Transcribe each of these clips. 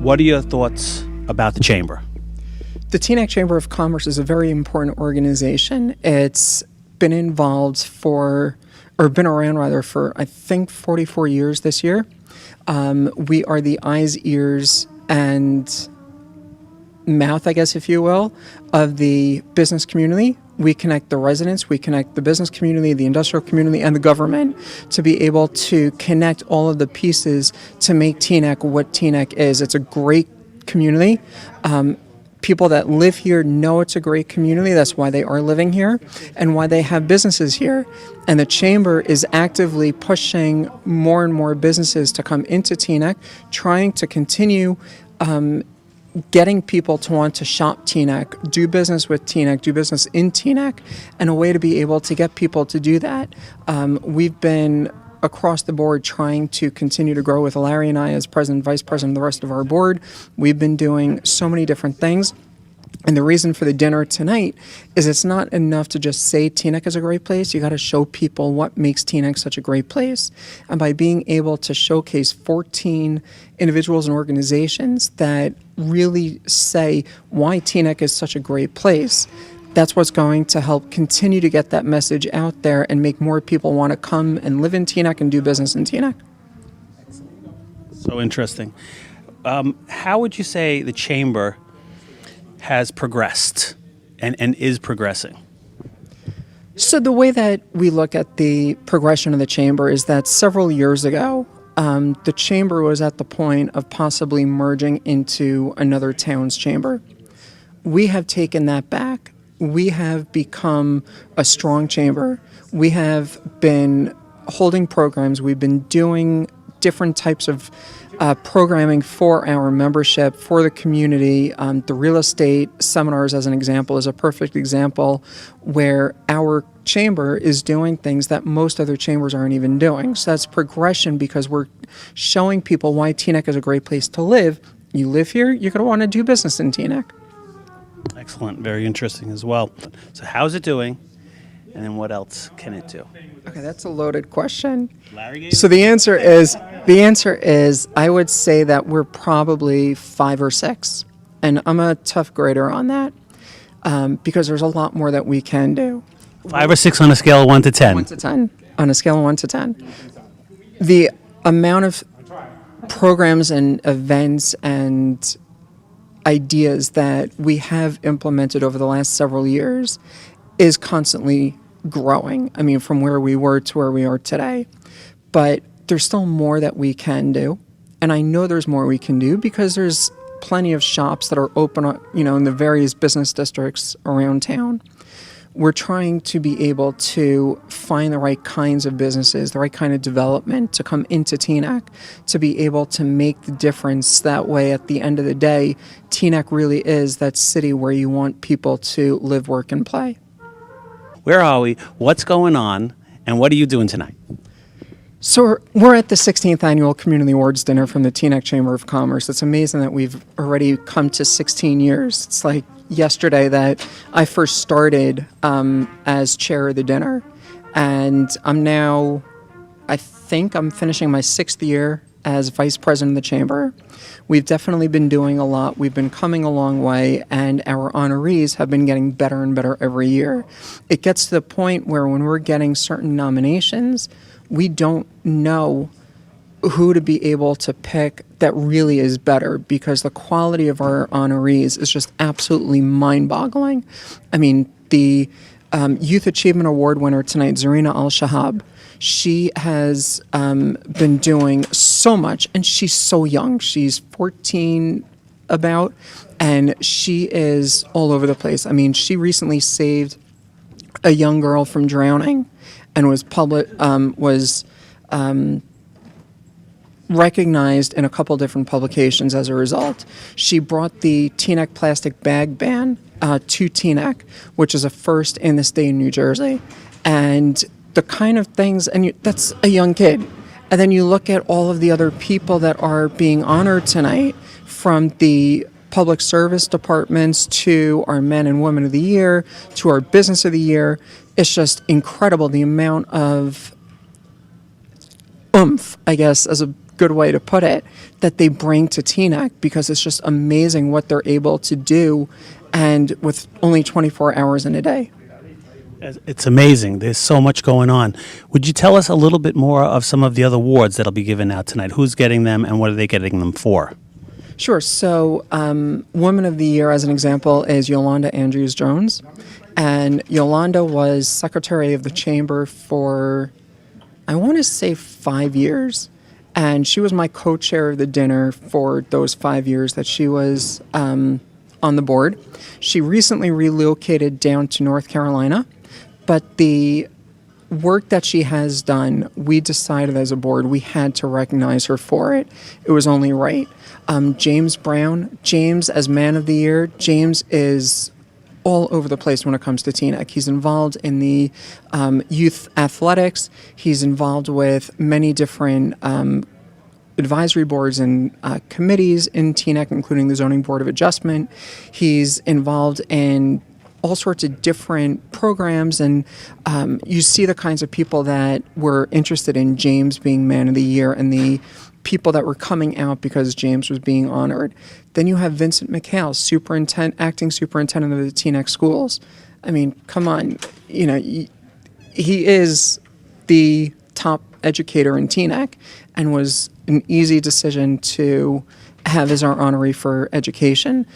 What are your thoughts about the chamber? The TCOC Chamber of Commerce is a very important organization. It's been involved been around rather for, I think, 44 years this year. We are the eyes, ears, and mouth, I guess, if you will, of the business community. We connect the residents, we connect the business community, the industrial community, and the government to be able to connect all of the pieces to make TCOC what TCOC is. It's a great community. People that live here know it's a great community. That's why they are living here and why they have businesses here. And the Chamber is actively pushing more and more businesses to come into TCOC, trying to continue getting people to want to shop TCOC, do business with TCOC, do business in TCOC, and a way to be able to get people to do that. We've been across the board trying to continue to grow with Larry and I as president, vice president, and the rest of our board. We've been doing so many different things. And the reason for the dinner tonight is it's not enough to just say TCOC is a great place. You got to show people what makes TCOC such a great place. And by being able to showcase 14 individuals and organizations that really say why TCOC is such a great place, that's what's going to help continue to get that message out there and make more people want to come and live in TCOC and do business in TCOC. So interesting. How would you say the Chamber has progressed and is progressing? So the way that we look at the progression of the Chamber is that several years ago, the Chamber was at the point of possibly merging into another town's chamber. We have taken that back. We have become a strong chamber. We have been holding programs. We've been doing different types of programming for our membership, for the community. The real estate seminars, as an example, is a perfect example where our chamber is doing things that most other chambers aren't even doing. So that's progression because we're showing people why TCOC is a great place to live. You live here, you're going to want to do business in TCOC. Excellent. Very interesting as well. So how's it doing? And then what else can it do? Okay, that's a loaded question. Larry So the answer is I would say that we're probably 5 or 6. And I'm a tough grader on that because there's a lot more that we can do. 5 or 6 on a scale of 1 to 10. 1 to 10. On a scale of 1 to 10. The amount of programs and events and ideas that we have implemented over the last several years is constantly growing. I mean, from where we were to where we are today. But there's still more that we can do. And I know there's more we can do because there's plenty of shops that are open, in the various business districts around town. We're trying to be able to find the right kinds of businesses, the right kind of development to come into TCOC, to be able to make the difference. That way, at the end of the day, TCOC really is that city where you want people to live, work, and play. Where are we? What's going on? And what are you doing tonight? So we're at the 16th Annual Community Awards Dinner from the TCOC Chamber of Commerce. It's amazing that we've already come to 16 years. It's like yesterday that I first started as chair of the dinner. And I think I'm finishing my 6th year as vice president of the chamber. We've definitely been doing a lot. We've been coming a long way, and our honorees have been getting better and better every year. It gets to the point where when we're getting certain nominations, we don't know who to be able to pick that really is better because the quality of our honorees is just absolutely mind-boggling. I mean, the Youth Achievement Award winner tonight, Zarina Al-Shahab, she has been doing so much, and she's so young. She's 14 about, and she is all over the place. I mean, she recently saved a young girl from drowning and was recognized in a couple different publications as a result. She brought the TCOC plastic bag ban to TCOC, which is a first in the state of New Jersey. And the kind of things, that's a young kid. And then you look at all of the other people that are being honored tonight, from the public service departments to our Men and Women of the Year to our Business of the Year. It's just incredible the amount of oomph, I guess, as a good way to put it, that they bring to TNEC, because it's just amazing what they're able to do, and with only 24 hours in a day. It's amazing. There's so much going on. Would you tell us a little bit more of some of the other awards that'll be given out tonight? Who's getting them, and what are they getting them for? Sure. So, Woman of the Year, as an example, is Yolanda Andrews-Jones. And Yolanda was Secretary of the Chamber for, I want to say, 5 years. And she was my co-chair of the dinner for those 5 years that she was on the board. She recently relocated down to North Carolina. But the work that she has done, we decided as a board we had to recognize her for it. It was only right. James Brown, James as Man of the Year, James is all over the place when it comes to TNEC. He's involved in the youth athletics. He's involved with many different advisory boards and committees in TNEC, including the Zoning Board of Adjustment. He's involved in all sorts of different programs, and you see the kinds of people that were interested in James being Man of the Year and the people that were coming out because James was being honored. Then you have Vincent McHale, acting superintendent of the TNEC schools. I mean, come on, he is the top educator in TNEC, and was an easy decision to have as our honoree for education.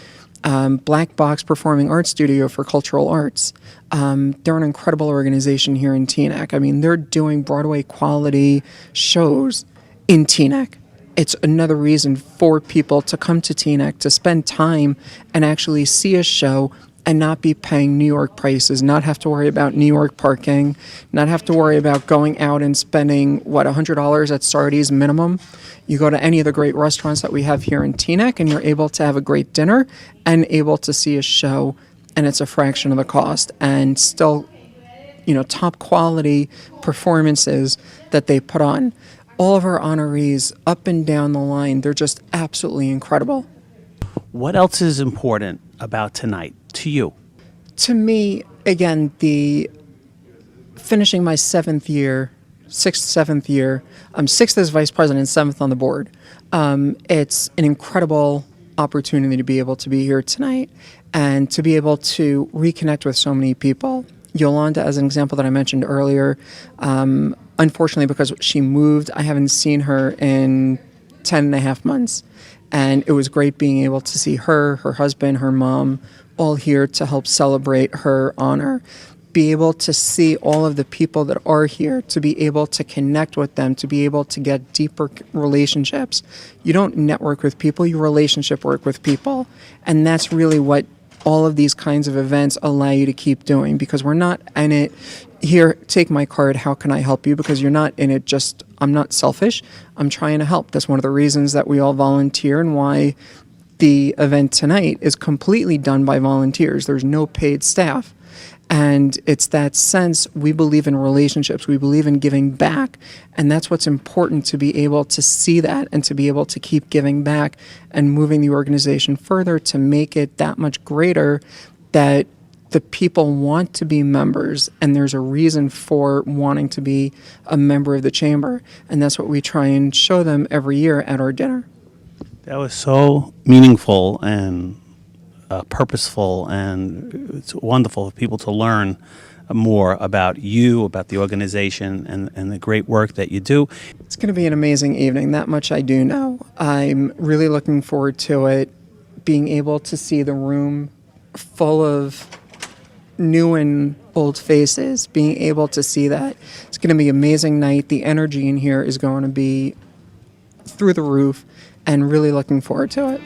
Black Box Performing Arts Studio for Cultural Arts. They're an incredible organization here in TNEC. I mean, they're doing Broadway quality shows in TNEC. It's another reason for people to come to TNEC, to spend time and actually see a show and not be paying New York prices, not have to worry about New York parking, not have to worry about going out and spending, $100 at Sardi's minimum. You go to any of the great restaurants that we have here in TNEC, and you're able to have a great dinner and able to see a show, and it's a fraction of the cost, and still, top quality performances that they put on. All of our honorees up and down the line, they're just absolutely incredible. What else is important about tonight to you? To me, again, the finishing my sixth, seventh year, sixth as vice president, seventh on the board. It's an incredible opportunity to be able to be here tonight and to be able to reconnect with so many people. Yolanda, as an example that I mentioned earlier, unfortunately, because she moved, I haven't seen her in 10 and a half months. And it was great being able to see her husband, her mom, all here to help celebrate her honor. Be able to see all of the people that are here, to be able to connect with them, to be able to get deeper relationships. You don't network with people, you relationship work with people. And that's really what all of these kinds of events allow you to keep doing, because we're not in it, here, take my card, how can I help you? Because you're not in it just, I'm not selfish, I'm trying to help. That's one of the reasons that we all volunteer, and why the event tonight is completely done by volunteers. There's no paid staff. And it's that sense, we believe in relationships, we believe in giving back, and that's what's important, to be able to see that and to be able to keep giving back and moving the organization further to make it that much greater, that the people want to be members, and there's a reason for wanting to be a member of the chamber, and that's what we try and show them every year at our dinner. That was so meaningful and purposeful, and it's wonderful for people to learn more about you, about the organization, and the great work that you do. It's going to be an amazing evening, that much I do know. I'm really looking forward to it, being able to see the room full of new and old faces, being able to see that. It's going to be an amazing night. The energy in here is going to be through the roof, and really looking forward to it.